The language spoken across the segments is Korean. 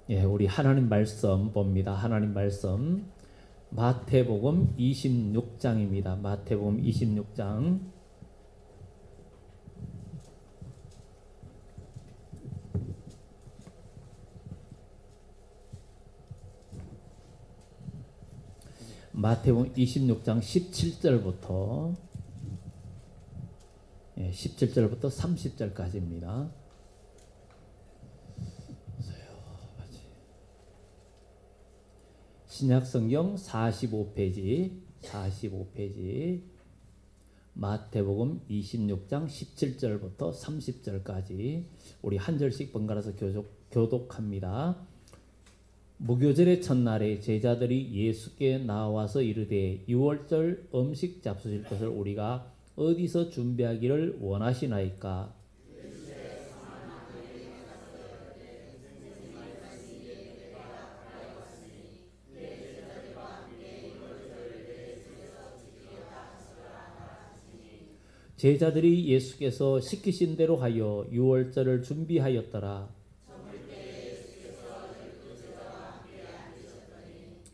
예, 우리 하나님 말씀 봅니다. 하나님 말씀 마태복음 26장입니다. 마태복음 26장 마태복음 26장 17절부터 17절부터 30절까지입니다. 신약성경 45페이지 마태복음 26장 17절부터 30절까지 우리 한 절씩 번갈아서 교독합니다. 무교절의 첫날에 제자들이 예수께 나와서 이르되 유월절 음식 잡수실 것을 우리가 어디서 준비하기를 원하시나이까? 제자들이 예수께서 시키신 대로 하여 유월절을 준비하였더라.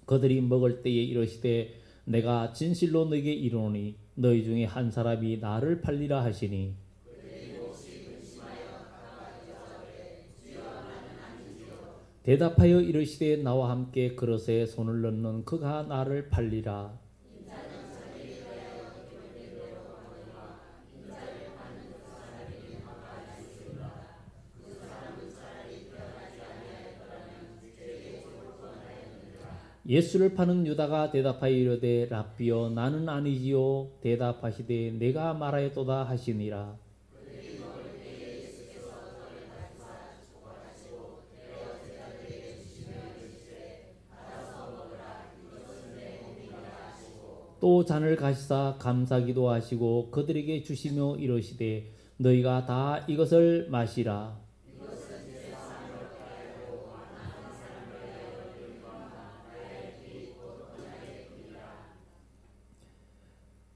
그들이 먹을 때에 이르시되 내가 진실로 너희에게 이르노니 너희 중에 한 사람이 나를 팔리라 하시니 대답하여 이르시되 나와 함께 그릇에 손을 넣는 그가 나를 팔리라. 예수를 파는 유다가 대답하여 이르되 랍비여 나는 아니지요. 대답하시되 내가 말하였도다 하시니라. 또 잔을 가시사 감사기도 하시고 그들에게 주시며 이르시되 너희가 다 이것을 마시라.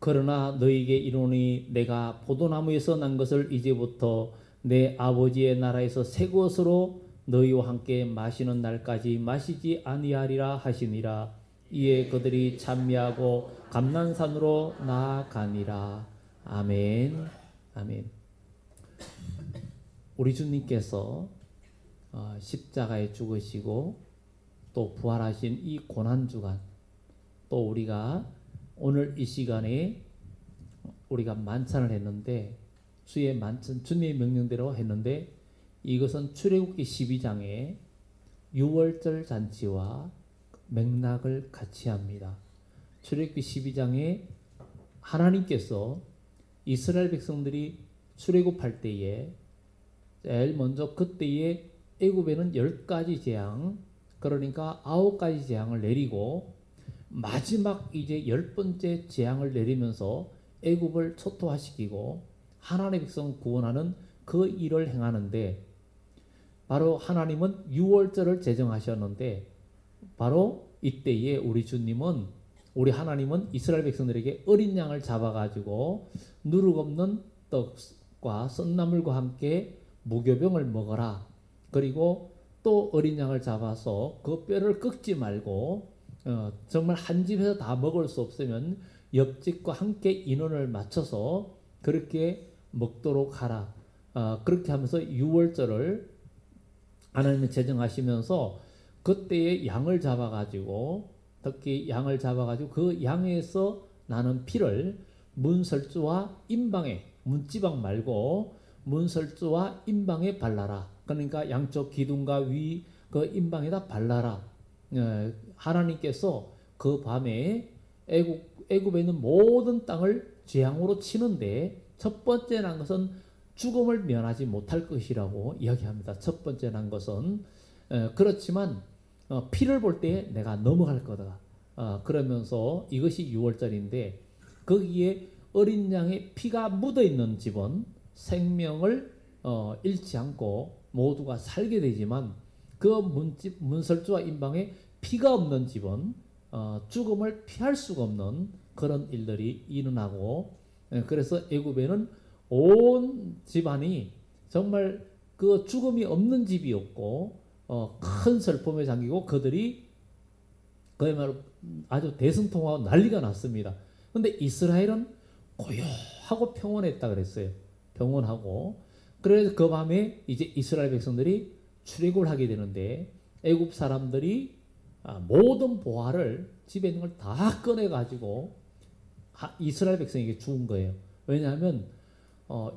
그러나 너희에게 이르노니 내가 포도나무에서 난 것을 이제부터 내 아버지의 나라에서 새 것으로 너희와 함께 마시는 날까지 마시지 아니하리라 하시니라. 이에 그들이 찬미하고 감난산으로 나아가니라. 아멘. 아멘. 우리 주님께서 십자가에 죽으시고 또 부활하신 이 고난주간, 또 우리가 오늘 이 시간에 우리가 만찬을 했는데 주의 만찬, 주님의 명령대로 했는데 이것은 출애굽기 12장에 유월절 잔치와 맥락을 같이 합니다. 출애굽기 12장에 하나님께서 이스라엘 백성들이 출애굽할 때에 제일 먼저 그때에 애굽에는 10가지 재앙, 그러니까 9가지 재앙을 내리고 마지막 이제 10번째 재앙을 내리면서 애굽을 초토화시키고 하나님의 백성 구원하는 그 일을 행하는데 바로 하나님은 유월절을 제정하셨는데 바로 이때에 우리 주님은 우리 하나님은 이스라엘 백성들에게 어린 양을 잡아가지고 누룩 없는 떡과 썬나물과 함께 무교병을 먹어라. 그리고 또 어린 양을 잡아서 그 뼈를 꺾지 말고 정말 한 집에서 다 먹을 수 없으면 옆집과 함께 인원을 맞춰서 그렇게 먹도록 하라. 그렇게 하면서 유월절을 하나님이 제정하시면서 그때의 양을 잡아가지고 특히 양을 잡아가지고 그 양에서 나는 피를 문설주와 임방에 문지방 말고 문설주와 임방에 발라라. 그러니까 양쪽 기둥과 위 그 임방에다 발라라. 하나님께서 그 밤에 애굽에 있는 모든 땅을 재앙으로 치는데 첫 번째 난 것은 죽음을 면하지 못할 것이라고 이야기합니다. 첫 번째 난 것은 그렇지만 피를 볼 때 내가 넘어갈 거다. 그러면서 이것이 유월절인데 거기에 어린 양의 피가 묻어 있는 집은 생명을 잃지 않고 모두가 살게 되지만 그 문설주와 임방에 피가 없는 집은 죽음을 피할 수가 없는 그런 일들이 일어나고 그래서 애굽에는 온 집안이 정말 그 죽음이 없는 집이 없고 큰 슬픔에 잠기고 그들이 그야말로 아주 대승통하고 난리가 났습니다. 근데 이스라엘은 고요하고 평온했다 그랬어요. 평온하고. 그래서 그 밤에 이제 이스라엘 백성들이 출애굽을 하게 되는데 애굽 사람들이 모든 보화를 집에 있는 걸 다 꺼내 가지고 이스라엘 백성에게 준 거예요. 왜냐하면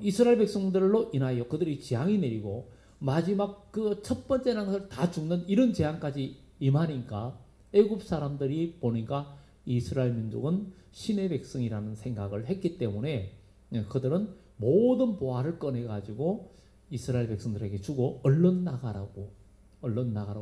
이스라엘 백성들로 인하여 그들이 재앙이 내리고 마지막 그 첫 번째 낭을 다 죽는 이런 재앙까지 임하니까 애굽 사람들이 보니까 이스라엘 민족은 신의 백성이라는 생각을 했기 때문에 그들은 모든 보화를 꺼내 가지고 이스라엘 백성들에게 주고 얼른 나가라고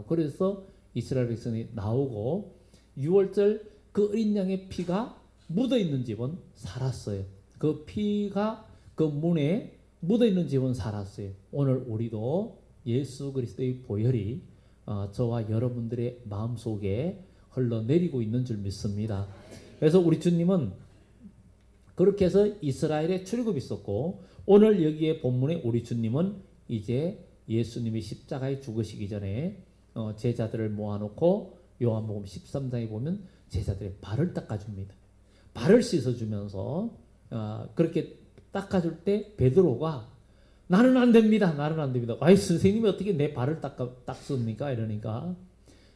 그래서 이스라엘 백성이 나오고 유월절 그 어린 양의 피가 묻어 있는 집은 살았어요. 그 피가 그 문에 묻어 있는 집은 살았어요. 오늘 우리도 예수 그리스도의 보혈이 저와 여러분들의 마음속에 흘러내리고 있는 줄 믿습니다. 그래서 우리 주님은 그렇게 해서 이스라엘에 출애굽이 있었고 오늘 여기에 본문에 우리 주님은 이제 예수님이 십자가에 죽으시기 전에 제자들을 모아놓고 요한복음 13장에 보면 제자들의 발을 닦아줍니다. 발을 씻어주면서 그렇게 닦아줄 때 베드로가 나는 안 됩니다. 나는 안 됩니다. 아이 선생님이 어떻게 내 발을 닦습니까? 이러니까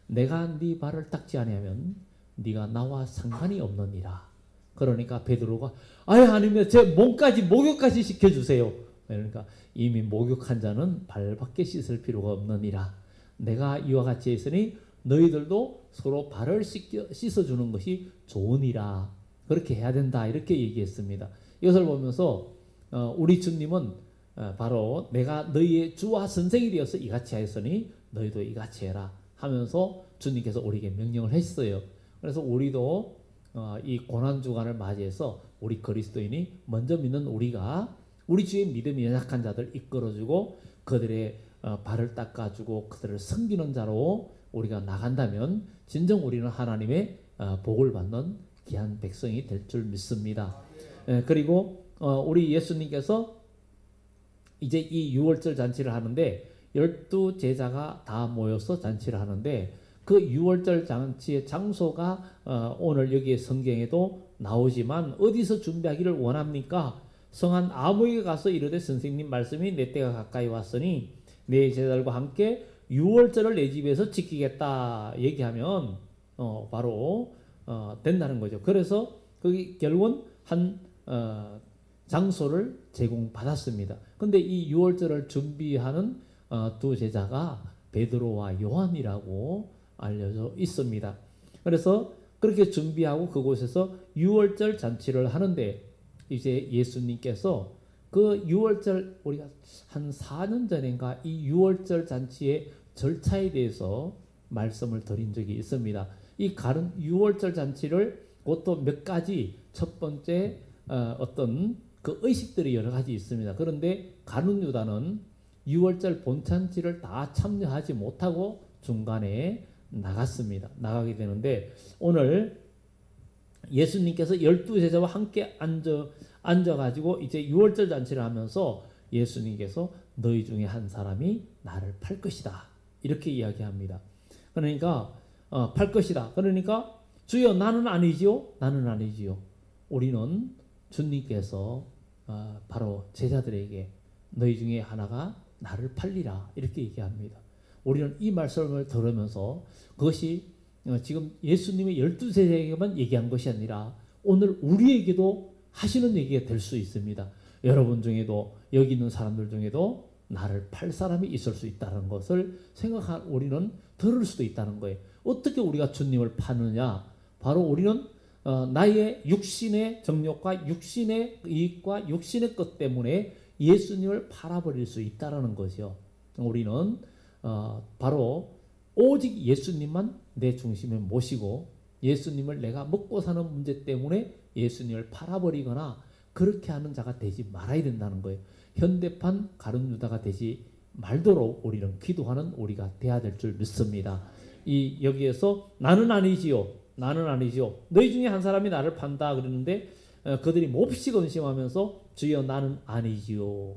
내가 네 발을 닦지 아니하면 네가 나와 상관이 없느니라. 그러니까 베드로가 아닙니다. 제 몸까지 목욕까지 시켜주세요. 그러니까 이미 목욕한 자는 발밖에 씻을 필요가 없느니라. 내가 이와 같이 했으니 너희들도 서로 발을 씻어주는 것이 좋으니라. 그렇게 해야 된다. 이렇게 얘기했습니다. 이것을 보면서 우리 주님은 바로 내가 너희의 주와 선생이 되어서 이같이 하였으니 너희도 이같이 해라 하면서 주님께서 우리에게 명령을 했어요. 그래서 우리도 이 고난주간을 맞이해서 우리 그리스도인이 먼저 믿는 우리가 우리 주의 믿음이 연약한 자들 이끌어주고 그들의 발을 닦아주고 그들을 섬기는 자로 우리가 나간다면 진정 우리는 하나님의 복을 받는 귀한 백성이 될 줄 믿습니다. 그리고 우리 예수님께서 이제 이 유월절 잔치를 하는데 12제자가 다 모여서 잔치를 하는데 그 유월절 잔치의 장소가 오늘 여기에 성경에도 나오지만 어디서 준비하기를 원합니까? 성한 아무에게 가서 이르되 선생님 말씀이 내 때가 가까이 왔으니 내 제자들과 함께 유월절을 내 집에서 지키겠다 얘기하면 바로 된다는 거죠. 그래서 거기 결국은 한 장소를 제공받았습니다. 근데 이 유월절을 준비하는 두 제자가 베드로와 요한이라고 알려져 있습니다. 그래서 그렇게 준비하고 그곳에서 유월절 잔치를 하는데 이제 예수님께서 그 유월절 우리가 한 4년 전인가 이 유월절 잔치의 절차에 대해서 말씀을 드린 적이 있습니다. 이 가른 유월절 잔치를 그것도 몇 가지 첫 번째 어떤 그 의식들이 여러 가지 있습니다. 그런데 가룟 유다는 유월절 본잔치를 다 참여하지 못하고 중간에 나가게 되는데 오늘 예수님께서 12제자와 함께 앉아가지고 이제 유월절 잔치를 하면서 예수님께서 너희 중에 한 사람이 나를 팔 것이다. 이렇게 이야기합니다. 그러니까 팔 것이다. 그러니까 주여 나는 아니지요. 나는 아니지요. 우리는 주님께서 바로 제자들에게 너희 중에 하나가 나를 팔리라 이렇게 얘기합니다. 우리는 이 말씀을 들으면서 그것이 지금 예수님의 12제자에게만 얘기한 것이 아니라 오늘 우리에게도 하시는 얘기가 될 수 있습니다. 여러분 중에도 여기 있는 사람들 중에도 나를 팔 사람이 있을 수 있다는 것을 생각한 우리는 들을 수도 있다는 거예요. 어떻게 우리가 주님을 파느냐? 바로 우리는 나의 육신의 정욕과 육신의 이익과 육신의 것 때문에 예수님을 팔아버릴 수 있다는 것이요. 우리는 바로 오직 예수님만 내 중심에 모시고 예수님을 내가 먹고 사는 문제 때문에 예수님을 팔아버리거나 그렇게 하는 자가 되지 말아야 된다는 거예요. 현대판 가룟 유다가 되지 말도록 우리는 기도하는 우리가 돼야 될 줄 믿습니다. 여기에서 나는 아니지요. 나는 아니지요. 너희 중에 한 사람이 나를 판다 그러는데 그들이 몹시 근심하면서 주여 나는 아니지요.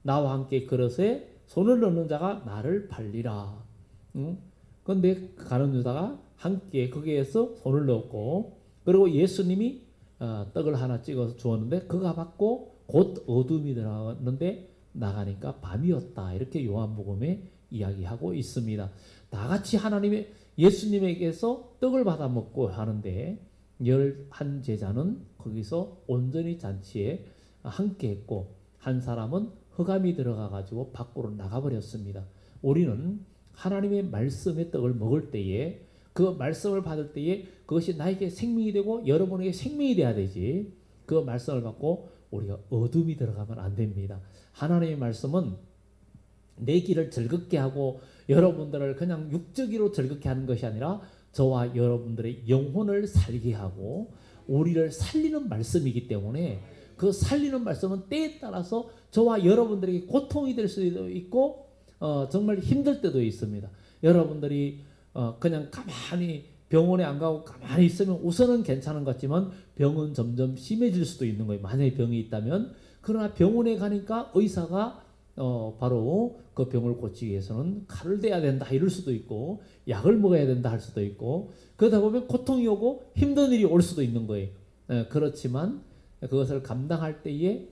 나와 함께 그릇에 손을 넣는 자가 나를 팔리라. 응? 그런데 가룟 유다가 함께 거기에서 손을 넣었고, 그리고 예수님이 떡을 하나 찍어서 주었는데 그가 받고 곧 어둠이 들어갔는데 나가니까 밤이었다. 이렇게 요한복음에 이야기하고 있습니다. 다 같이 하나님의 예수님에게서 떡을 받아 먹고 하는데 11 제자는 거기서 온전히 잔치에 함께 했고 한 사람은 흑암이 들어가 가지고 밖으로 나가버렸습니다. 우리는 하나님의 말씀의 떡을 먹을 때에 그 말씀을 받을 때에 그것이 나에게 생명이 되고 여러분에게 생명이 돼야 되지. 그 말씀을 받고 우리가 어둠이 들어가면 안 됩니다. 하나님의 말씀은 내 길을 즐겁게 하고 여러분들을 그냥 육적으로 즐겁게 하는 것이 아니라 저와 여러분들의 영혼을 살게 하고 우리를 살리는 말씀이기 때문에 그 살리는 말씀은 때에 따라서 저와 여러분들에게 고통이 될 수도 있고 정말 힘들 때도 있습니다. 여러분들이 그냥 가만히 병원에 안 가고 가만히 있으면 우선은 괜찮은 것 같지만 병은 점점 심해질 수도 있는 거예요. 만약에 병이 있다면. 그러나 병원에 가니까 의사가 바로 그 병을 고치기 위해서는 칼을 대야 된다 이럴 수도 있고 약을 먹어야 된다 할 수도 있고 그러다 보면 고통이 오고 힘든 일이 올 수도 있는 거예요. 그렇지만 그것을 감당할 때에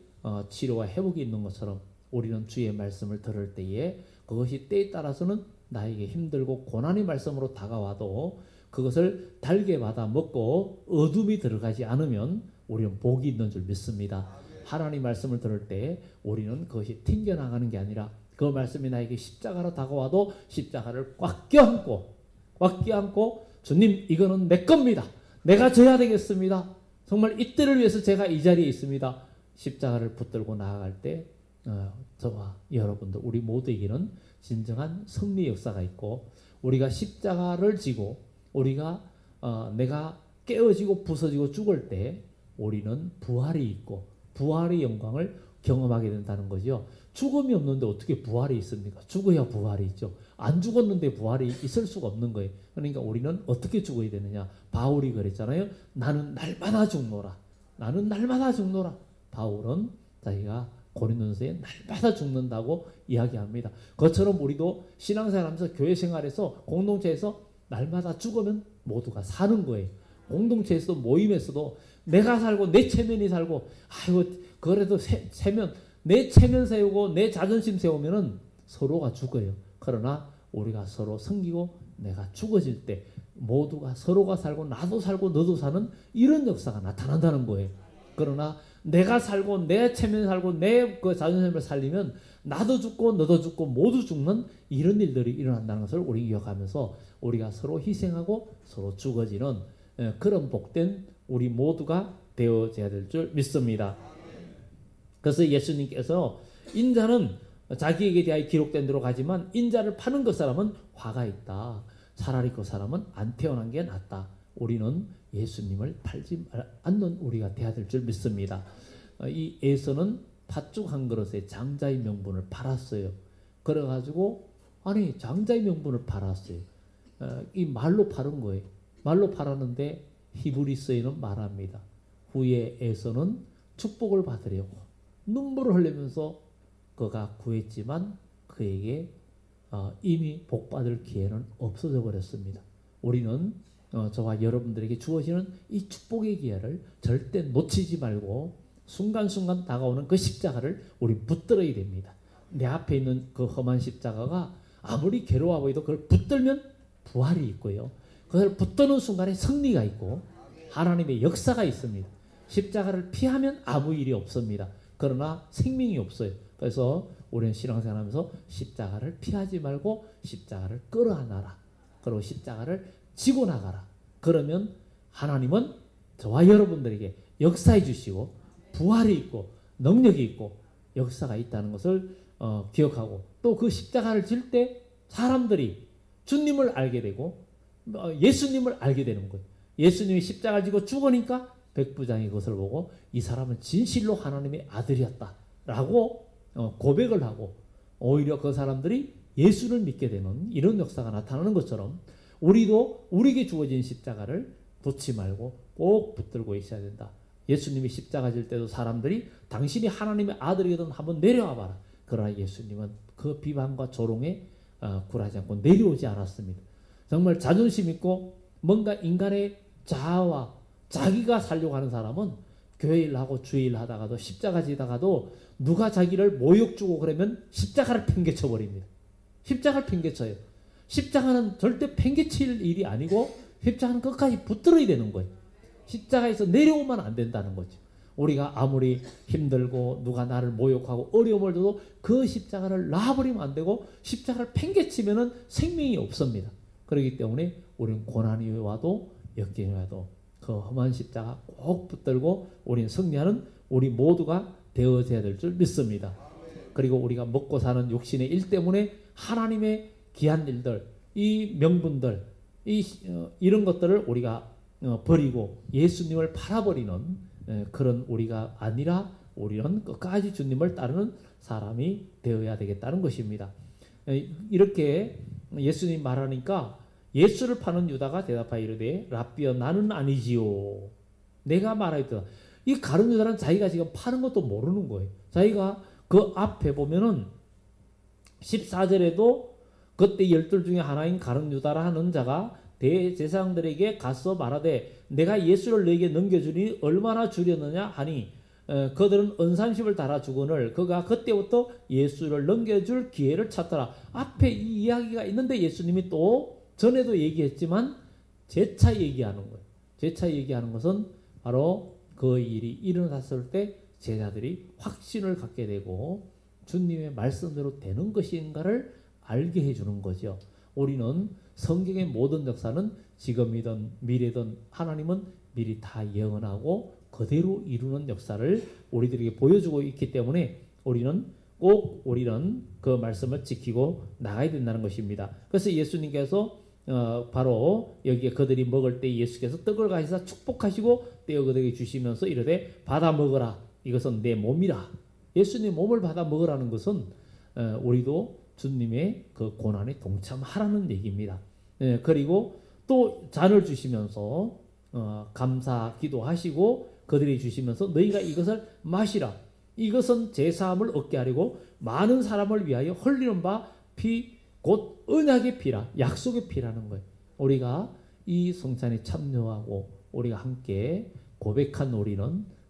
치료와 회복이 있는 것처럼 우리는 주의 말씀을 들을 때에 그것이 때에 따라서는 나에게 힘들고 고난의 말씀으로 다가와도 그것을 달게 받아 먹고 어둠이 들어가지 않으면 우리는 복이 있는 줄 믿습니다. 하나님 말씀을 들을 때 우리는 그것이 튕겨나가는 게 아니라 그 말씀이 나에게 십자가로 다가와도 십자가를 꽉 껴안고 주님 이거는 내 겁니다. 내가 져야 되겠습니다. 정말 이때를 위해서 제가 이 자리에 있습니다. 십자가를 붙들고 나아갈 때 저와 여러분들 우리 모두에게는 진정한 승리의 역사가 있고 우리가 십자가를 지고 우리가 내가 깨어지고 부서지고 죽을 때 우리는 부활이 있고 부활의 영광을 경험하게 된다는 거죠. 죽음이 없는데 어떻게 부활이 있습니까? 죽어야 부활이 있죠. 안 죽었는데 부활이 있을 수가 없는 거예요. 그러니까 우리는 어떻게 죽어야 되느냐. 바울이 그랬잖아요. 나는 날마다 죽노라. 나는 날마다 죽노라. 바울은 자기가 고린도전서에 날마다 죽는다고 이야기합니다. 그것처럼 우리도 신앙생활하면서 교회 생활에서 공동체에서 날마다 죽으면 모두가 사는 거예요. 공동체에서도 모임에서도 내가 살고 내 체면이 살고 아이고 그래도 내 체면 세우고 내 자존심 세우면은 서로가 죽어요. 그러나 우리가 서로 섬기고 내가 죽어질 때 모두가 서로가 살고 나도 살고 너도 사는 이런 역사가 나타난다는 거예요. 그러나 내가 살고 내 체면 살고 내 그 자존심을 살리면 나도 죽고 너도 죽고 모두 죽는 이런 일들이 일어난다는 것을 우리 기억하면서 우리가 서로 희생하고 서로 죽어지는 그런 복된 우리 모두가 되어져야 될 줄 믿습니다. 그래서 예수님께서 인자는 자기에게 대하여 기록된 대로 가지만 인자를 파는 그 사람은 화가 있다. 차라리 그 사람은 안 태어난 게 낫다. 우리는 예수님을 팔지 않는 우리가 되어야 될 줄 믿습니다. 이 에서는 팥죽 한 그릇에 장자의 명분을 팔았어요. 그래가지고 아니 장자의 명분을 팔았어요. 이 말로 팔은 거예요. 말로 팔았는데 히브리서에는 말합니다. 후에 에서는 축복을 받으려고 눈물을 흘리면서 그가 구했지만 그에게 이미 복받을 기회는 없어져 버렸습니다. 우리는 저와 여러분들에게 주어지는 이 축복의 기회를 절대 놓치지 말고 순간순간 다가오는 그 십자가를 우리 붙들어야 됩니다. 내 앞에 있는 그 험한 십자가가 아무리 괴로워 보여도 그걸 붙들면 부활이 있고요. 그걸 붙드는 순간에 승리가 있고 하나님의 역사가 있습니다. 십자가를 피하면 아무 일이 없습니다. 그러나 생명이 없어요. 그래서 우리는 신앙생활하면서 십자가를 피하지 말고 십자가를 끌어안아라. 그리고 십자가를 지고 나가라. 그러면 하나님은 저와 여러분들에게 역사해 주시고 부활이 있고 능력이 있고 역사가 있다는 것을 기억하고 또 그 십자가를 질 때 사람들이 주님을 알게 되고 예수님을 알게 되는 거예요. 예수님이 십자가를 지고 죽으니까 백부장이 그것을 보고 이 사람은 진실로 하나님의 아들이었다라고 고백을 하고 오히려 그 사람들이 예수를 믿게 되는 이런 역사가 나타나는 것처럼 우리도 우리에게 주어진 십자가를 놓지 말고 꼭 붙들고 있어야 된다. 예수님이 십자가 질 때도 사람들이 당신이 하나님의 아들이거든 한번 내려와 봐라. 그러나 예수님은 그 비방과 조롱에 굴하지 않고 내려오지 않았습니다. 정말 자존심 있고 뭔가 인간의 자아와 자기가 살려고 하는 사람은 교회 일하고 주의 일 하다가도 십자가 지다가도 누가 자기를 모욕 주고 그러면 십자가를 팽개쳐 버립니다. 십자가를 팽개쳐요. 십자가는 절대 팽개칠 일이 아니고 십자가는 끝까지 붙들어야 되는 거예요. 십자가에서 내려오면 안 된다는 거죠. 우리가 아무리 힘들고 누가 나를 모욕하고 어려움을 줘도 그 십자가를 놔버리면 안 되고 십자가를 팽개치면은 생명이 없습니다. 그렇기 때문에 우리는 고난이 와도 역경이 와도 그 험한 십자가 꼭 붙들고 우리는 승리하는 우리 모두가 되어져야 될 줄 믿습니다. 그리고 우리가 먹고 사는 육신의 일 때문에 하나님의 귀한 일들, 이 명분들, 이런 것들을 우리가 버리고 예수님을 팔아버리는 그런 우리가 아니라 우리는 끝까지 주님을 따르는 사람이 되어야 되겠다는 것입니다. 이렇게 예수님 말하니까 예수를 파는 유다가 대답하여 이르되 라삐여 나는 아니지요. 내가 말하였다. 이 가룟 유다는 자기가 지금 파는 것도 모르는 거예요. 자기가 그 앞에 보면은 14절에도 그때 12 중에 하나인 가룟 유다라 하는 자가 대제사장들에게 가서 말하되 내가 예수를 너에게 넘겨주니 얼마나 주려느냐 하니 그들은 은삼십을 달아주거늘 그가 그때부터 예수를 넘겨줄 기회를 찾더라. 앞에 이 이야기가 있는데 예수님이 또 전에도 얘기했지만 재차 얘기하는 거예요. 재차 얘기하는 것은 바로 그 일이 일어났을 때 제자들이 확신을 갖게 되고 주님의 말씀대로 되는 것인가를 알게 해주는 거죠. 우리는 성경의 모든 역사는 지금이든 미래든 하나님은 미리 다 예언하고 그대로 이루는 역사를 우리들에게 보여주고 있기 때문에 우리는 그 말씀을 지키고 나가야 된다는 것입니다. 그래서 예수님께서 바로 여기에 그들이 먹을 때 예수께서 떡을 가지사 축복하시고 떼어 그들에게 주시면서 이르되 받아 먹어라. 이것은 내 몸이라. 예수님 몸을 받아 먹으라는 것은 우리도 주님의 그 고난에 동참하라는 얘기입니다. 그리고 또 잔을 주시면서 감사 기도하시고 그들이 주시면서 너희가 이것을 마시라. 이것은 제사함을 얻게 하려고 많은 사람을 위하여 흘리는 바 피 곧 언약의 피라. 약속의 피라는 거예요. 우리가 이 성찬에 참여하고 우리가 함께 고백한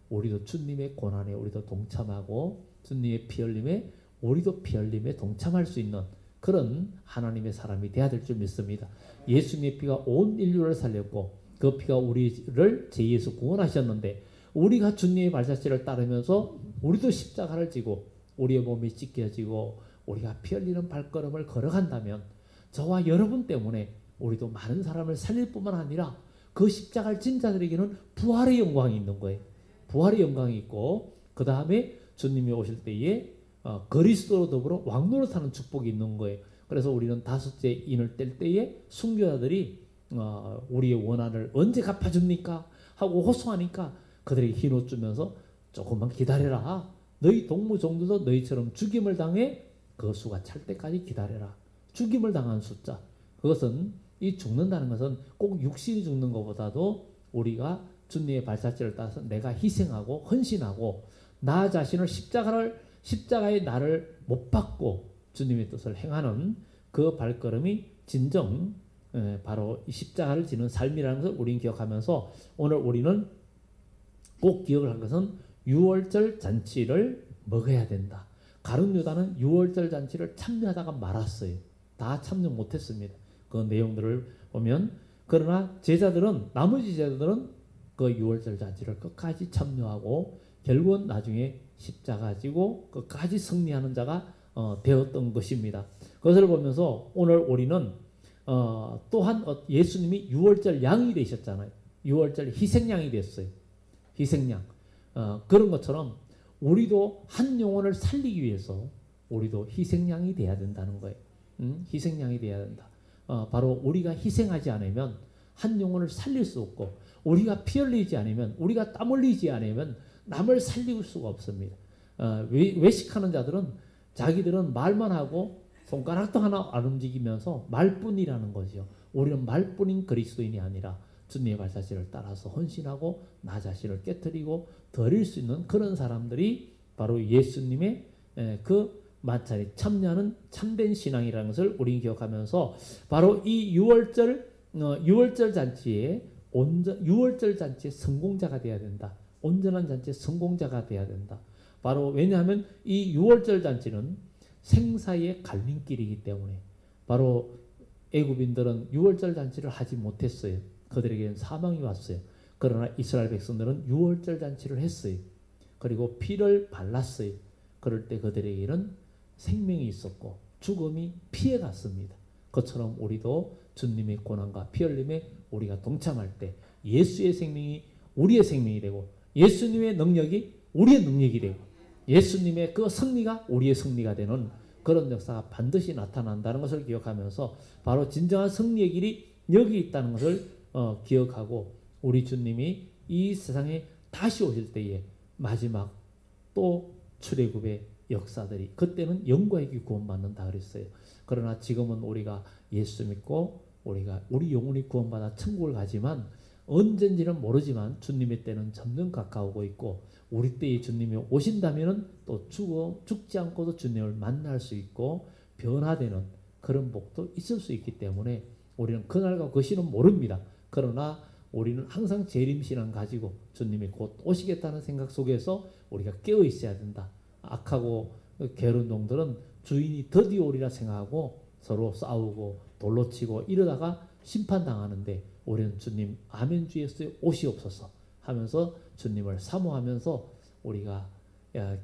우리도 주님의 고난에 우리도 동참하고 주님의 피 흘림에 우리도 피 흘림에 동참할 수 있는 그런 하나님의 사람이 되어야 될 줄 믿습니다. 예수님의 피가 온 인류를 살렸고 그 피가 우리를 제 예수 구원하셨는데 우리가 주님의 발자취를 따르면서 우리도 십자가를 지고 우리의 몸이 찢겨지고 우리가 피 흘리는 발걸음을 걸어간다면 저와 여러분 때문에 우리도 많은 사람을 살릴 뿐만 아니라 그 십자가를 진 자들에게는 부활의 영광이 있는 거예요. 부활의 영광이 있고 그 다음에 주님이 오실 때에 그리스도로 더불어 왕노릇하는 축복이 있는 거예요. 그래서 우리는 다섯째 인을 뗄 때에 순교자들이 우리의 원한을 언제 갚아줍니까? 하고 호소하니까 그들에게 흰 옷 주면서 조금만 기다려라. 너희 동무종들도 너희처럼 죽임을 당해 그 수가 찰 때까지 기다려라. 죽임을 당한 숫자. 그것은 이 죽는다는 것은 꼭 육신이 죽는 것보다도 우리가 주님의 발자취를 따라서 내가 희생하고 헌신하고 나 자신을 십자가에 나를 못 박고 주님의 뜻을 행하는 그 발걸음이 진정 바로 이 십자가를 지는 삶이라는 것을 우리는 기억하면서 오늘 우리는 꼭 기억을 할 것은 유월절 잔치를 먹어야 된다. 가룟 유다는 유월절 잔치를 참여하다가 말았어요. 다 참여 못했습니다. 그 내용들을 보면 그러나 나머지 제자들은 그 유월절 잔치를 끝까지 참여하고 결국은 나중에 십자가 지고 끝까지 승리하는 자가 되었던 것입니다. 그것을 보면서 오늘 우리는 또한 예수님이 유월절 양이 되셨잖아요. 유월절 희생양이 됐어요. 희생양. 그런 것처럼 우리도 한 영혼을 살리기 위해서 우리도 희생양이 돼야 된다는 거예요. 희생양이 돼야 된다. 바로 우리가 희생하지 않으면 한 영혼을 살릴 수 없고 우리가 피 흘리지 않으면 우리가 땀 흘리지 않으면 남을 살릴 수가 없습니다. 외식하는 자들은 자기들은 말만 하고 손가락도 하나 안 움직이면서 말뿐이라는 거죠. 우리는 말뿐인 그리스도인이 아니라 주님의 발자취를 따라서 헌신하고 나 자신을 깨트리고 드릴 수 있는 그런 사람들이 바로 예수님의 그 만찬에 참여하는 참된 신앙이라는 것을 우리는 기억하면서 바로 이 유월절 잔치에 6월절 잔치의 성공자가 되어야 된다. 온전한 잔치의 성공자가 되어야 된다. 바로 왜냐하면 이 6월절 잔치는 생사의 갈림길이기 때문에 바로 애굽인들은 6월절 잔치를 하지 못했어요. 그들에게는 사망이 왔어요. 그러나 이스라엘 백성들은 6월절 잔치를 했어요. 그리고 피를 발랐어요. 그럴 때 그들에게는 생명이 있었고 죽음이 피해갔습니다. 그처럼 우리도 주님의 고난과 피 흘림에 우리가 동참할 때 예수의 생명이 우리의 생명이 되고 예수님의 능력이 우리의 능력이 되고 예수님의 그 승리가 우리의 승리가 되는 그런 역사가 반드시 나타난다는 것을 기억하면서 바로 진정한 승리의 길이 여기 있다는 것을 기억하고 우리 주님이 이 세상에 다시 오실 때에 마지막 또 출애굽의 역사들이 그때는 영광에게 구원받는다 그랬어요. 그러나 지금은 우리가 예수 믿고 우리 영혼이 구원받아 천국을 가지만 언젠지는 모르지만 주님의 때는 점점 가까우고 있고 우리 때에 주님이 오신다면 또 죽지 않고도 주님을 만날 수 있고 변화되는 그런 복도 있을 수 있기 때문에 우리는 그날과 그 시는 모릅니다. 그러나 우리는 항상 재림신앙 가지고 주님이 곧 오시겠다는 생각 속에서 우리가 깨어 있어야 된다. 악하고 게으른 종들은 주인이 드디어 오리라 생각하고 서로 싸우고 돌로 치고 이러다가 심판당하는데 우리는 주님 아멘 주 예수의 오시옵소서 하면서 주님을 사모하면서 우리가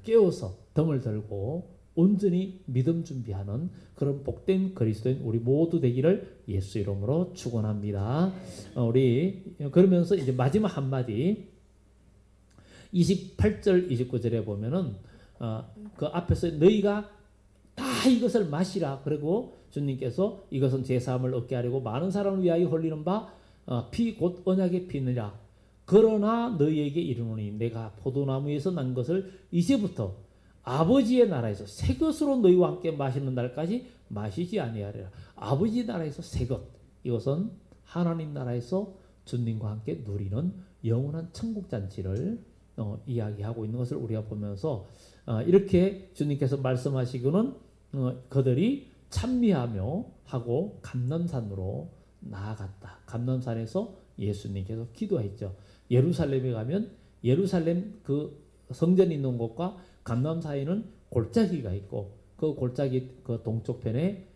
깨어서 등을 들고 온전히 믿음 준비하는 그런 복된 그리스도인 우리 모두 되기를 예수 이름으로 축원합니다. 우리 그러면서 이제 마지막 한마디 28절 29절에 보면은 그 앞에서 너희가 다 이것을 마시라. 그리고 주님께서 이것은 제 사함을 얻게 하려고 많은 사람을 위하여 흘리는 바 피 곧 언약의 피느라. 그러나 너희에게 이르노니 내가 포도나무에서 난 것을 이제부터 아버지의 나라에서 새 것으로 너희와 함께 마시는 날까지 마시지 아니하리라. 아버지 나라에서 새 것. 이것은 하나님 나라에서 주님과 함께 누리는 영원한 천국 잔치를 이야기하고 있는 것을 우리가 보면서 이렇게 주님께서 말씀하시고는 그들이 찬미하며 하고 감람산으로 나아갔다. 감람산에서 예수님께서 기도했죠. 예루살렘에 가면 예루살렘 그 성전이 있는 곳과 감람 사이는 골짜기가 있고 그 골짜기 그 동쪽 편에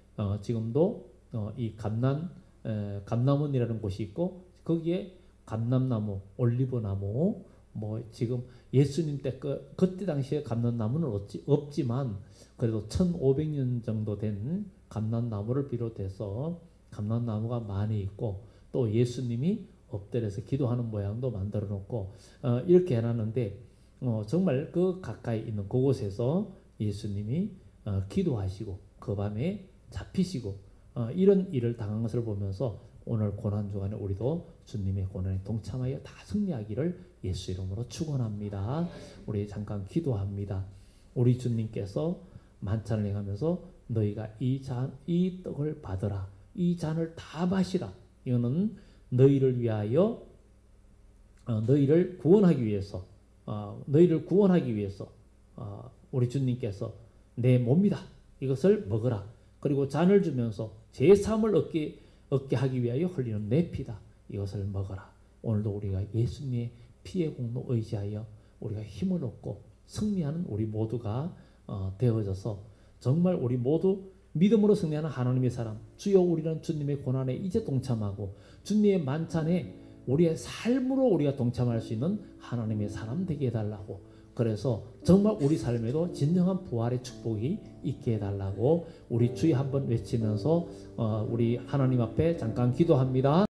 지금도 이 감람원이라는 곳이 있고 거기에 감람나무, 올리브나무 뭐 지금 예수님 때 그때 당시에 감람나무는 없지만 그래도 1500년 정도 된 감람나무를 비롯해서 감람나무가 많이 있고 또 예수님이 엎드려서 기도하는 모양도 만들어 놓고 이렇게 해놨는데 정말 그 가까이 있는 그곳에서 예수님이 기도하시고 그 밤에 잡히시고 이런 일을 당한 것을 보면서 오늘 고난주간에 우리도 주님의 고난에 동참하여 다 승리하기를 예수 이름으로 축원합니다. 우리 잠깐 기도합니다. 우리 주님께서 만찬을 행하면서 너희가 이 떡을 받으라. 이 잔을 다 마시라. 이거는 너희를 위하여 너희를 구원하기 위해서 우리 주님께서 내 몸이다. 이것을 먹으라. 그리고 잔을 주면서 제사함을 얻게 하기 위하여 흘리는 내 피다. 이것을 먹어라. 오늘도 우리가 예수님의 피의 공로 의지하여 우리가 힘을 얻고 승리하는 우리 모두가 되어져서 정말 우리 모두 믿음으로 승리하는 하나님의 사람 주여 우리는 주님의 고난에 이제 동참하고 주님의 만찬에 우리의 삶으로 우리가 동참할 수 있는 하나님의 사람 되게 해달라고 그래서 정말 우리 삶에도 진정한 부활의 축복이 있게 해달라고 우리 주여 한번 외치면서 우리 하나님 앞에 잠깐 기도합니다.